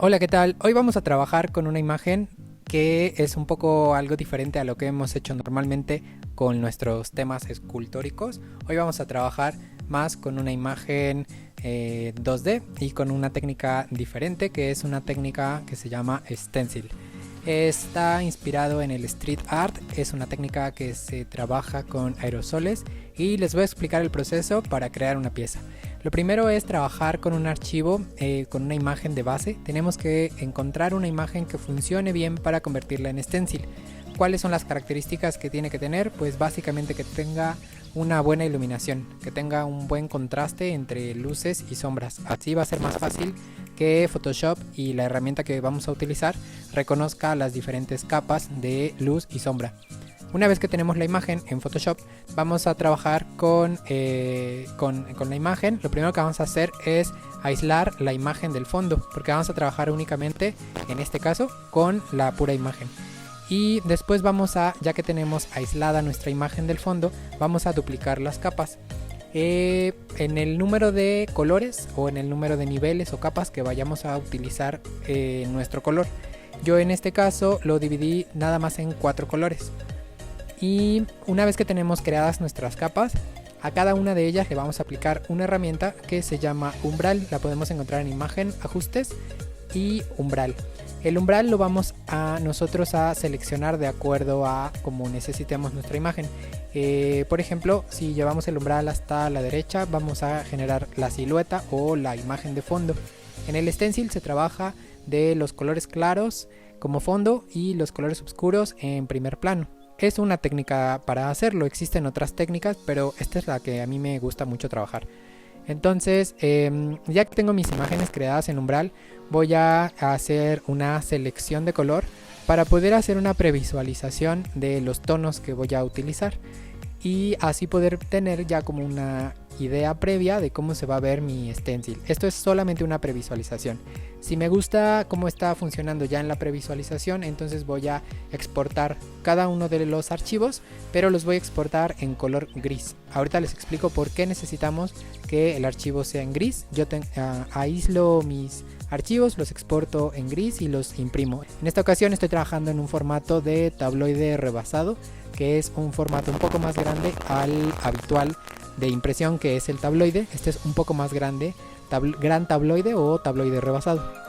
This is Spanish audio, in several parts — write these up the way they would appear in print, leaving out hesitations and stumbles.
Hola, ¿qué tal? Hoy vamos a trabajar con una imagen que es un poco algo diferente a lo que hemos hecho normalmente con nuestros temas escultóricos. Hoy vamos a trabajar más con una imagen 2D y con una técnica diferente, que es una técnica que se llama stencil. Está inspirado en el street art, es una técnica que se trabaja con aerosoles y les voy a explicar el proceso para crear una pieza. Lo primero es trabajar con un archivo, con una imagen de base. Tenemos que encontrar una imagen que funcione bien para convertirla en stencil. ¿Cuáles son las características que tiene que tener? Pues básicamente que tenga una buena iluminación, que tenga un buen contraste entre luces y sombras. Así va a ser más fácil que Photoshop y la herramienta que vamos a utilizar reconozca las diferentes capas de luz y sombra. Una vez que tenemos la imagen en Photoshop, vamos a trabajar con la imagen. Lo primero que vamos a hacer es aislar la imagen del fondo, porque vamos a trabajar únicamente, en este caso, con la pura imagen. Y después ya que tenemos aislada nuestra imagen del fondo, vamos a duplicar las capas. En el número de colores o en el número de niveles o capas que vayamos a utilizar nuestro color. Yo en este caso lo dividí nada más en 4 colores. Y una vez que tenemos creadas nuestras capas, a cada una de ellas le vamos a aplicar una herramienta que se llama umbral. La podemos encontrar en imagen, ajustes y umbral. El umbral lo vamos a nosotros a seleccionar de acuerdo a cómo necesitemos nuestra imagen. Por ejemplo, si llevamos el umbral hasta la derecha, vamos a generar la silueta o la imagen de fondo. En el stencil se trabaja de los colores claros como fondo y los colores oscuros en primer plano. Es una técnica para hacerlo, existen otras técnicas, pero esta es la que a mí me gusta mucho trabajar. Entonces, ya que tengo mis imágenes creadas en umbral, voy a hacer una selección de color para poder hacer una previsualización de los tonos que voy a utilizar y así poder tener ya como una idea previa de cómo se va a ver mi stencil. Esto es solamente una previsualización. Si me gusta cómo está funcionando ya en la previsualización, entonces voy a exportar cada uno de los archivos, pero los voy a exportar en color gris. Ahorita les explico por qué necesitamos que el archivo sea en gris. Yo aíslo mis archivos, los exporto en gris y los imprimo. En esta ocasión estoy trabajando en un formato de tabloide rebasado, que es un formato un poco más grande al habitual de impresión, que es el tabloide. Este es un poco más grande, gran tabloide o tabloide rebasado.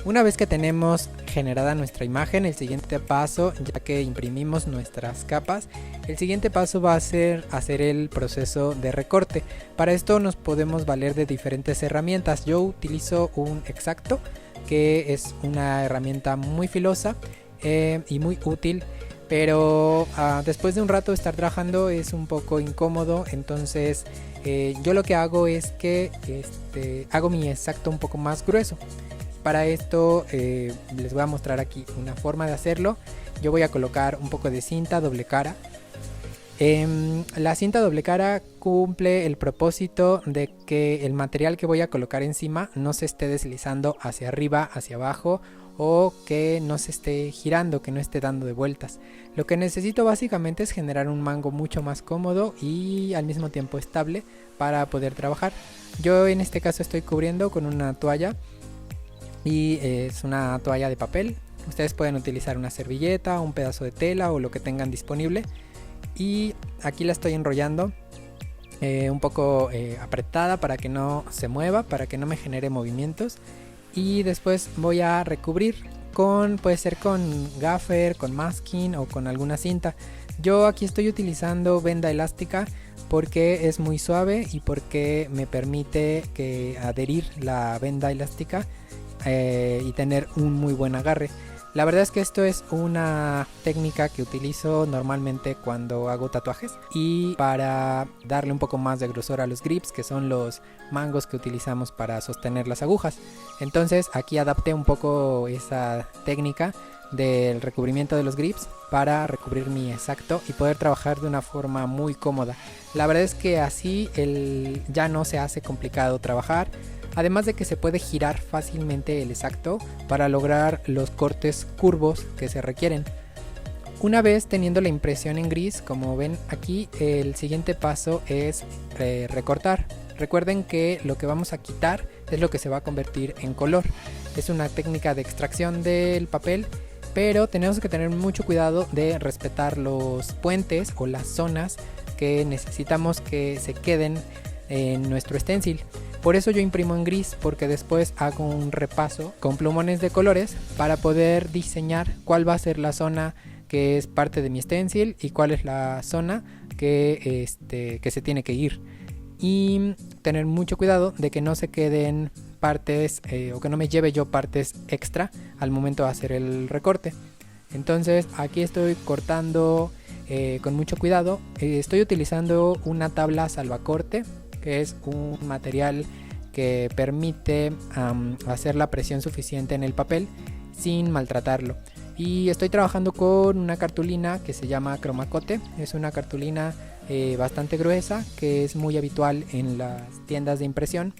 Una vez que tenemos generada nuestra imagen, el siguiente paso, ya que imprimimos nuestras capas, el siguiente paso va a ser hacer el proceso de recorte. Para esto nos podemos valer de diferentes herramientas. Yo utilizo un X-Acto que es una herramienta muy filosa y muy útil, pero después de un rato de estar trabajando es un poco incómodo. Entonces yo lo que hago es que hago mi exacto un poco más grueso. Para esto les voy a mostrar aquí una forma de hacerlo. Yo voy a colocar un poco de cinta doble cara. La cinta doble cara cumple el propósito de que el material que voy a colocar encima no se esté deslizando hacia arriba, hacia abajo, o que no se esté girando, que no esté dando de vueltas. Lo que necesito básicamente es generar un mango mucho más cómodo y al mismo tiempo estable para poder trabajar. Yo en este caso estoy cubriendo con una toalla, y es una toalla de papel. Ustedes pueden utilizar una servilleta, un pedazo de tela o lo que tengan disponible. Y aquí la estoy enrollando un poco apretada para que no se mueva, para que no me genere movimientos. Y después voy a recubrir puede ser con gaffer, con masking o con alguna cinta. Yo aquí estoy utilizando venda elástica porque es muy suave y porque me permite adherir la venda elástica y tener un muy buen agarre. La verdad es que esto es una técnica que utilizo normalmente cuando hago tatuajes y para darle un poco más de grosor a los grips, que son los mangos que utilizamos para sostener las agujas. Entonces aquí adapté un poco esa técnica del recubrimiento de los grips para recubrir mi exacto y poder trabajar de una forma muy cómoda. La verdad es que así ya no se hace complicado trabajar. Además de que se puede girar fácilmente el exacto para lograr los cortes curvos que se requieren. Una vez teniendo la impresión en gris, como ven aquí, el siguiente paso es recortar. Recuerden que lo que vamos a quitar es lo que se va a convertir en color. Es una técnica de extracción del papel, pero tenemos que tener mucho cuidado de respetar los puentes o las zonas que necesitamos que se queden en nuestro stencil. Por eso yo imprimo en gris, porque después hago un repaso con plumones de colores para poder diseñar cuál va a ser la zona que es parte de mi stencil y cuál es la zona que se tiene que ir. Y tener mucho cuidado de que no se queden partes o que no me lleve yo partes extra al momento de hacer el recorte. Entonces aquí estoy cortando con mucho cuidado. Estoy utilizando una tabla salvacorte, que es un material que permite hacer la presión suficiente en el papel sin maltratarlo. Y estoy trabajando con una cartulina que se llama Cromacote. Es una cartulina bastante gruesa que es muy habitual en las tiendas de impresión,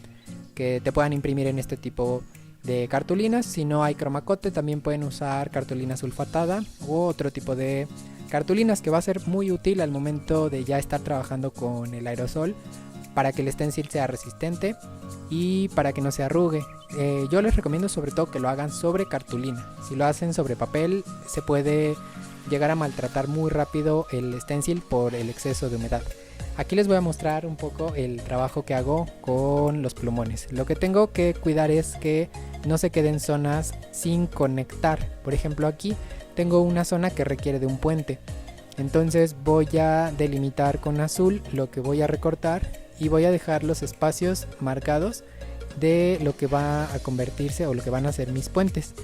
que te puedan imprimir en este tipo de cartulinas. Si no hay Cromacote, también pueden usar cartulina sulfatada u otro tipo de cartulinas, que va a ser muy útil al momento de ya estar trabajando con el aerosol, para que el stencil sea resistente y para que no se arrugue. Yo les recomiendo sobre todo que lo hagan sobre cartulina. Si lo hacen sobre papel se puede llegar a maltratar muy rápido el stencil por el exceso de humedad. Aquí les voy a mostrar un poco el trabajo que hago con los plumones. Lo que tengo que cuidar es que no se queden zonas sin conectar. Por ejemplo, aquí tengo una zona que requiere de un puente. Entonces voy a delimitar con azul lo que voy a recortar y voy a dejar los espacios marcados de lo que va a convertirse o lo que van a ser mis puentes.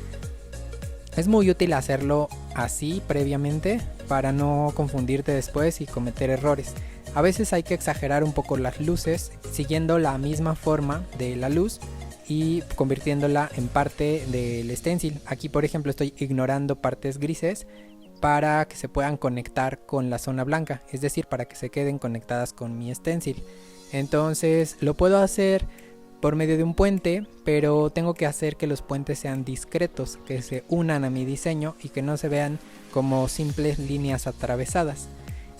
Es muy útil hacerlo así previamente para no confundirte después y cometer errores. A veces hay que exagerar un poco las luces siguiendo la misma forma de la luz y convirtiéndola en parte del stencil. Aquí por ejemplo estoy ignorando partes grises para que se puedan conectar con la zona blanca, es decir, para que se queden conectadas con mi stencil. Entonces lo puedo hacer por medio de un puente, pero tengo que hacer que los puentes sean discretos, que se unan a mi diseño y que no se vean como simples líneas atravesadas.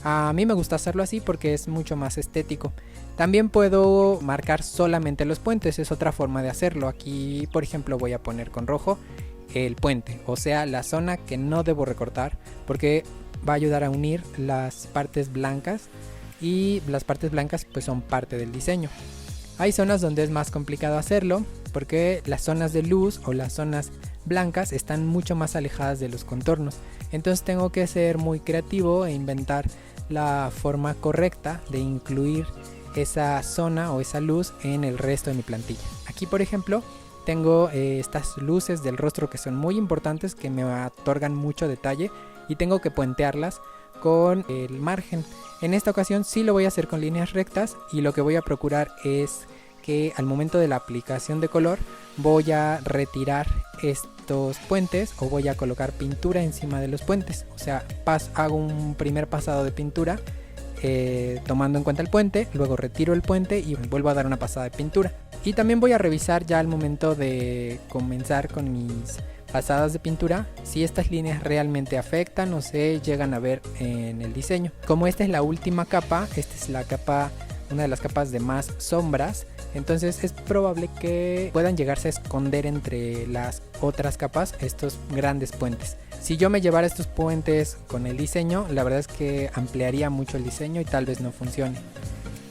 A mí me gusta hacerlo así porque es mucho más estético. También puedo marcar solamente los puentes, es otra forma de hacerlo. Aquí por ejemplo voy a poner con rojo el puente, o sea la zona que no debo recortar, porque va a ayudar a unir las partes blancas, y las partes blancas pues son parte del diseño. Hay zonas donde es más complicado hacerlo porque las zonas de luz o las zonas blancas están mucho más alejadas de los contornos. Entonces tengo que ser muy creativo e inventar la forma correcta de incluir esa zona o esa luz en el resto de mi plantilla. Aquí por ejemplo tengo estas luces del rostro que son muy importantes, que me otorgan mucho detalle y tengo que puentearlas con el margen. En esta ocasión sí lo voy a hacer con líneas rectas y lo que voy a procurar es que al momento de la aplicación de color voy a retirar estos puentes o voy a colocar pintura encima de los puentes. O sea, hago un primer pasado de pintura tomando en cuenta el puente, luego retiro el puente y vuelvo a dar una pasada de pintura. Y también voy a revisar ya al momento de comenzar con mis pasadas de pintura si estas líneas realmente afectan o se llegan a ver en el diseño. Como esta es la última capa, esta es la capa, una de las capas de más sombras, entonces es probable que puedan llegarse a esconder entre las otras capas estos grandes puentes. Si yo me llevara estos puentes con el diseño, la verdad es que ampliaría mucho el diseño y tal vez no funcione.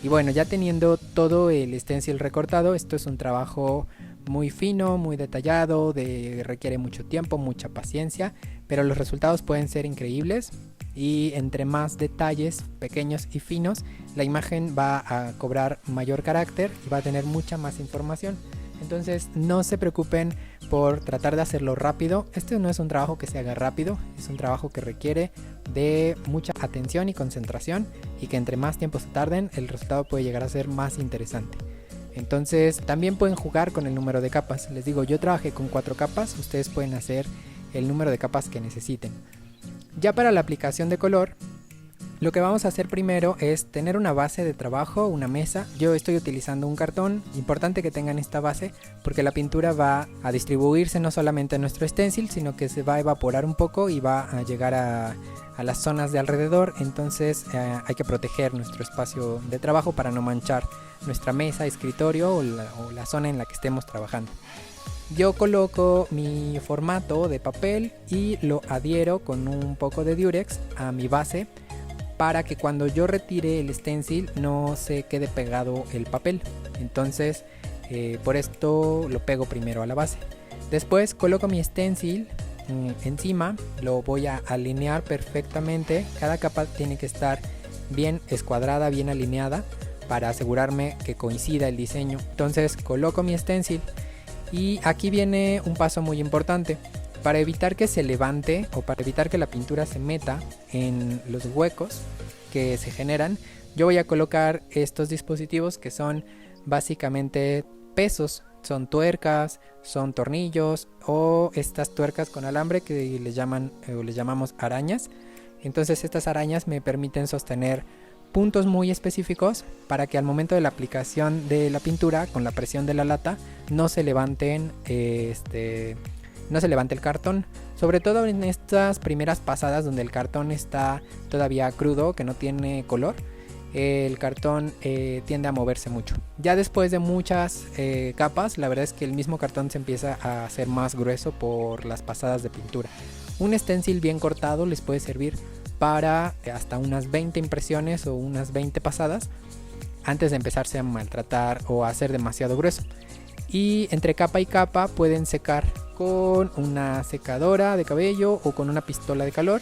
Y bueno, ya teniendo todo el stencil recortado, esto es un trabajo muy fino, muy detallado, requiere mucho tiempo, mucha paciencia, pero los resultados pueden ser increíbles y entre más detalles pequeños y finos, la imagen va a cobrar mayor carácter y va a tener mucha más información. Entonces no se preocupen por tratar de hacerlo rápido. Este no es un trabajo que se haga rápido, es un trabajo que requiere de mucha atención y concentración, y que entre más tiempo se tarden, el resultado puede llegar a ser más interesante. Entonces también pueden jugar con el número de capas. Les digo, yo trabajé con 4 capas, ustedes pueden hacer el número de capas que necesiten. Ya para la aplicación de color, lo que vamos a hacer primero es tener una base de trabajo, una mesa. Yo estoy utilizando un cartón, importante que tengan esta base porque la pintura va a distribuirse no solamente en nuestro stencil, sino que se va a evaporar un poco y va a llegar a las zonas de alrededor. Entonces hay que proteger nuestro espacio de trabajo para no manchar nuestra mesa, escritorio o la zona en la que estemos trabajando. Yo coloco mi formato de papel y lo adhiero con un poco de Durex a mi base, para que cuando yo retire el stencil no se quede pegado el papel. Entonces por esto lo pego primero a la base. Después coloco mi stencil encima, lo voy a alinear perfectamente. Cada capa tiene que estar bien escuadrada, bien alineada, para asegurarme que coincida el diseño. Entonces coloco mi stencil y aquí viene un paso muy importante. Para evitar que se levante o para evitar que la pintura se meta en los huecos que se generan, yo voy a colocar estos dispositivos que son básicamente pesos. Son tuercas, son tornillos o estas tuercas con alambre que les llamamos arañas. Entonces estas arañas me permiten sostener puntos muy específicos para que al momento de la aplicación de la pintura con la presión de la lata no se levanten no se levante el cartón, sobre todo en estas primeras pasadas donde el cartón está todavía crudo, que no tiene color. El cartón tiende a moverse mucho. Ya después de muchas capas, la verdad es que el mismo cartón se empieza a hacer más grueso por las pasadas de pintura. Un stencil bien cortado les puede servir para hasta unas 20 impresiones o unas 20 pasadas antes de empezarse a maltratar o a hacer demasiado grueso. Y entre capa y capa pueden secar con una secadora de cabello o con una pistola de calor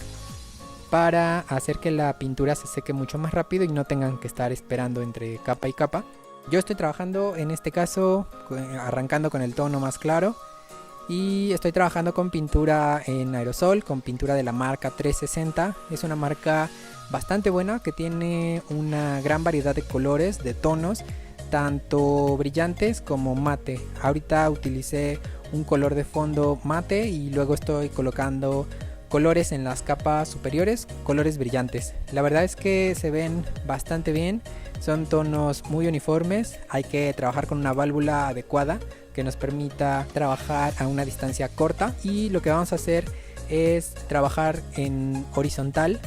para hacer que la pintura se seque mucho más rápido y no tengan que estar esperando entre capa y capa. Yo estoy trabajando en este caso arrancando con el tono más claro y estoy trabajando con pintura en aerosol, con pintura de la marca 360. Es una marca bastante buena que tiene una gran variedad de colores, de tonos, tanto brillantes como mate. Ahorita utilicé un color de fondo mate y luego estoy colocando colores en las capas superiores, colores brillantes. La verdad es que se ven bastante bien, son tonos muy uniformes. Hay que trabajar con una válvula adecuada que nos permita trabajar a una distancia corta, y lo que vamos a hacer es trabajar en horizontal.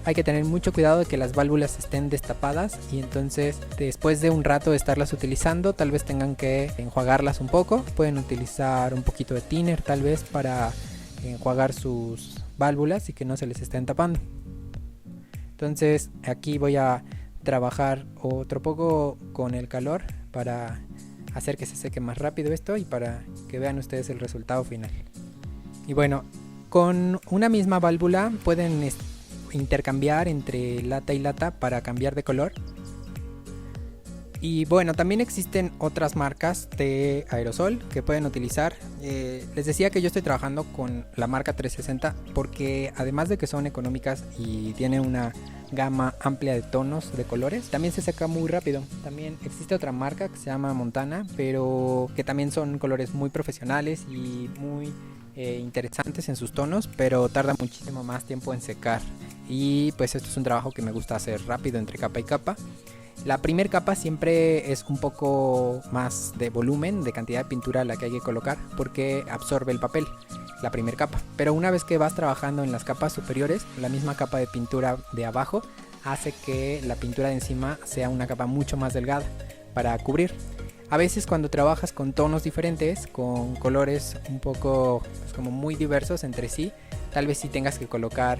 Hay que tener mucho cuidado de que las válvulas estén destapadas, y entonces después de un rato de estarlas utilizando tal vez tengan que enjuagarlas un poco. Pueden utilizar un poquito de thinner tal vez para enjuagar sus válvulas y que no se les estén tapando. Entonces aquí voy a trabajar otro poco con el calor para hacer que se seque más rápido esto y para que vean ustedes el resultado final. Y bueno, con una misma válvula pueden intercambiar entre lata y lata para cambiar de color. Y bueno, también existen otras marcas de aerosol que pueden utilizar. Les decía que yo estoy trabajando con la marca 360 porque además de que son económicas y tienen una gama amplia de tonos, de colores, también se seca muy rápido. También existe otra marca que se llama Montana, pero que también son colores muy profesionales y muy interesantes en sus tonos, pero tarda muchísimo más tiempo en secar. Y pues esto es un trabajo que me gusta hacer rápido entre capa y capa. La primera capa siempre es un poco más de volumen, de cantidad de pintura a la que hay que colocar, porque absorbe el papel, la primera capa. Pero una vez que vas trabajando en las capas superiores, la misma capa de pintura de abajo hace que la pintura de encima sea una capa mucho más delgada para cubrir. A veces cuando trabajas con tonos diferentes, con colores un poco pues, como muy diversos entre sí, tal vez sí tengas que colocar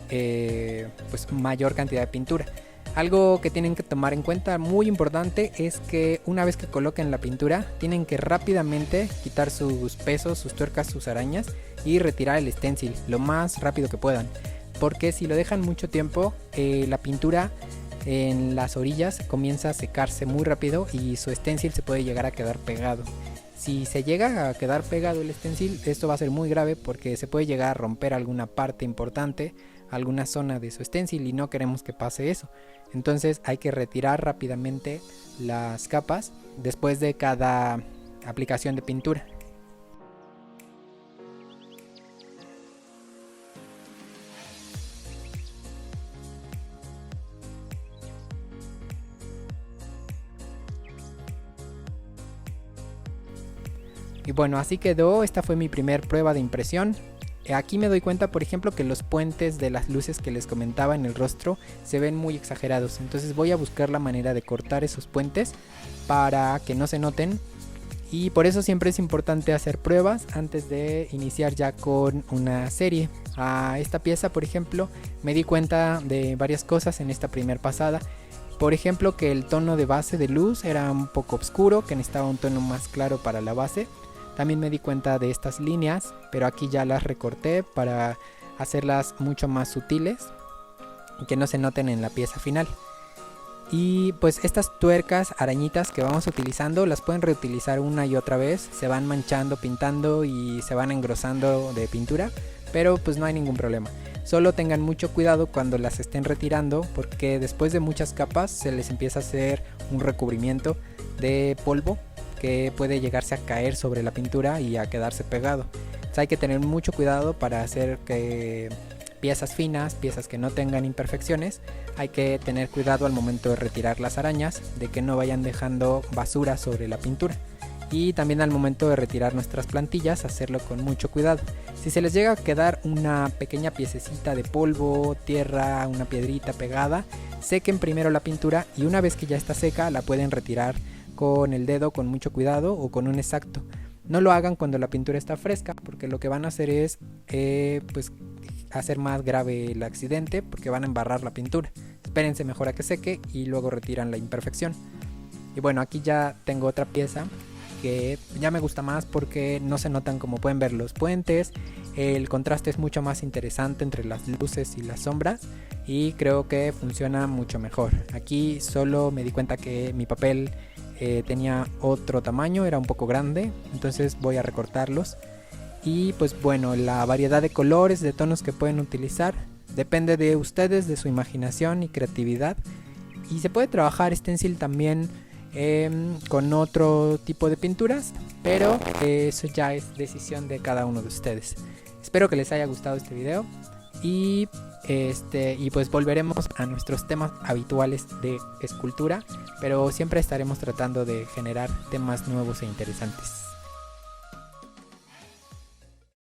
pues mayor cantidad de pintura. Algo que tienen que tomar en cuenta muy importante es que una vez que coloquen la pintura tienen que rápidamente quitar sus pesos, sus tuercas, sus arañas y retirar el stencil lo más rápido que puedan, porque si lo dejan mucho tiempo la pintura en las orillas comienza a secarse muy rápido y su stencil se puede llegar a quedar pegado. Si se llega a quedar pegado el stencil, esto va a ser muy grave porque se puede llegar a romper alguna parte importante, alguna zona de su stencil, y no queremos que pase eso. Entonces hay que retirar rápidamente las capas después de cada aplicación de pintura. Y bueno, así quedó. Esta fue mi primer prueba de impresión. Aquí me doy cuenta, por ejemplo, que los puentes de las luces que les comentaba en el rostro se ven muy exagerados. Entonces voy a buscar la manera de cortar esos puentes para que no se noten. Y por eso siempre es importante hacer pruebas antes de iniciar ya con una serie. A esta pieza, por ejemplo, me di cuenta de varias cosas en esta primer pasada. Por ejemplo, que el tono de base de luz era un poco oscuro, que necesitaba un tono más claro para la base. También me di cuenta de estas líneas, pero aquí ya las recorté para hacerlas mucho más sutiles y que no se noten en la pieza final. Y pues estas tuercas, arañitas que vamos utilizando, las pueden reutilizar una y otra vez. Se van manchando, pintando y se van engrosando de pintura, pero pues no hay ningún problema. Solo tengan mucho cuidado cuando las estén retirando, porque después de muchas capas se les empieza a hacer un recubrimiento de polvo que puede llegarse a caer sobre la pintura y a quedarse pegado. Entonces hay que tener mucho cuidado para hacer que piezas finas, piezas que no tengan imperfecciones, hay que tener cuidado al momento de retirar las arañas, de que no vayan dejando basura sobre la pintura. Y también al momento de retirar nuestras plantillas, hacerlo con mucho cuidado. Si se les llega a quedar una pequeña piececita de polvo, tierra, una piedrita pegada, sequen primero la pintura y una vez que ya está seca la pueden retirar con el dedo con mucho cuidado o con un exacto. No lo hagan cuando la pintura está fresca, porque lo que van a hacer es pues hacer más grave el accidente, porque van a embarrar la pintura. Espérense mejor a que seque y luego retiran la imperfección. Y bueno, aquí ya tengo otra pieza que ya me gusta más porque no se notan, como pueden ver, los puentes. El contraste es mucho más interesante entre las luces y las sombras y creo que funciona mucho mejor. Aquí solo me di cuenta que mi papel tenía otro tamaño, era un poco grande, entonces voy a recortarlos. Y pues bueno, la variedad de colores, de tonos que pueden utilizar depende de ustedes, de su imaginación y creatividad. Y se puede trabajar stencil también con otro tipo de pinturas, pero eso ya es decisión de cada uno de ustedes. Espero que les haya gustado este video y pues volveremos a nuestros temas habituales de escultura, pero siempre estaremos tratando de generar temas nuevos e interesantes.